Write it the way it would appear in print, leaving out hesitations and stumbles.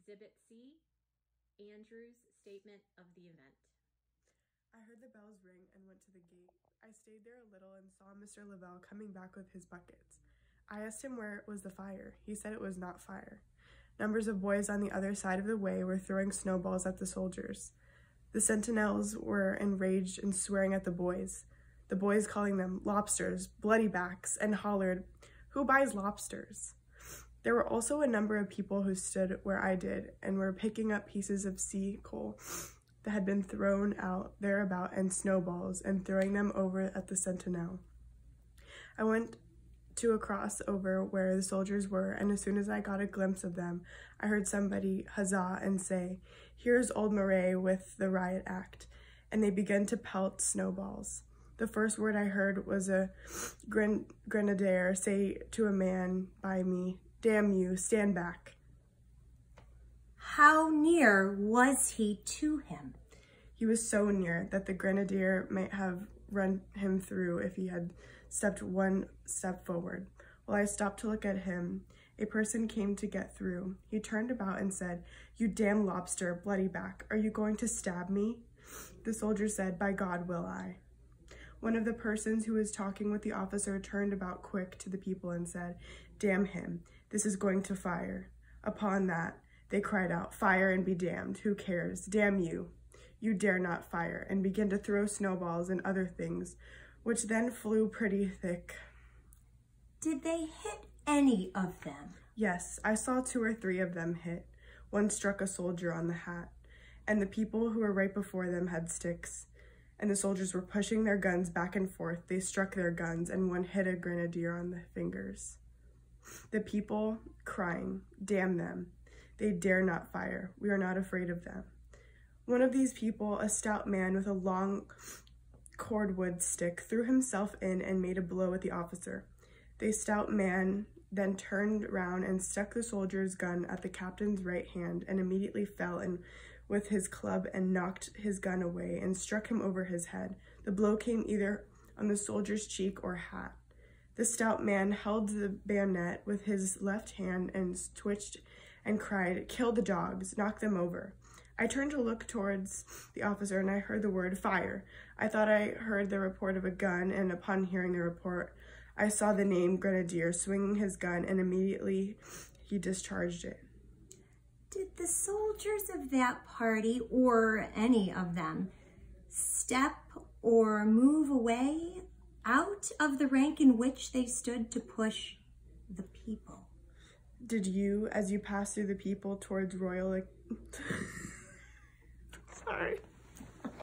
Exhibit C, Andrew's statement of the event. I heard the bells ring and went to the gate. I stayed there a little and saw Mr. Lavelle coming back with his buckets. I asked him where was the fire. He said it was not fire. Numbers of boys on the other side of the way were throwing snowballs at the soldiers. The sentinels were enraged and swearing at the boys calling them lobsters, bloody backs, and hollered, "Who buys lobsters?" There were also a number of people who stood where I did and were picking up pieces of sea coal that had been thrown out thereabout and snowballs and throwing them over at the sentinel. I went to a crossover where the soldiers were, and as soon as I got a glimpse of them, I heard somebody huzzah and say, "Here's old Murray with the riot act," and they began to pelt snowballs. The first word I heard was a grenadier say to a man by me, "Damn you, stand back." How near was he to him? He was so near that the grenadier might have run him through if he had stepped one step forward. While I stopped to look at him, a person came to get through. He turned about and said, "You damn lobster, bloody back, are you going to stab me?" The soldier said, "By God will I." One of the persons who was talking with the officer turned about quick to the people and said, "Damn him, this is going to fire." Upon that, they cried out, "Fire and be damned, who cares? Damn you, you dare not fire," and began to throw snowballs and other things, which then flew pretty thick. Did they hit any of them? Yes, I saw 2 or 3 of them hit. One struck a soldier on the hat, and the people who were right before them had sticks, and the soldiers were pushing their guns back and forth. They struck their guns, and one hit a grenadier on the fingers. The people crying, "Damn them, they dare not fire. We are not afraid of them." One of these people, a stout man with a long cordwood stick, threw himself in and made a blow at the officer. The stout man then turned round and stuck the soldier's gun at the captain's right hand and immediately fell in with his club and knocked his gun away and struck him over his head. The blow came either on the soldier's cheek or hat. The stout man held the bayonet with his left hand and twitched and cried, "Kill the dogs, knock them over." I turned to look towards the officer and I heard the word "fire." I thought I heard the report of a gun, and upon hearing the report, I saw the named grenadier swinging his gun, and immediately he discharged it. Did the soldiers of that party, or any of them, step or move away out of the rank in which they stood to push the people? Did you, as you passed through the people towards Royal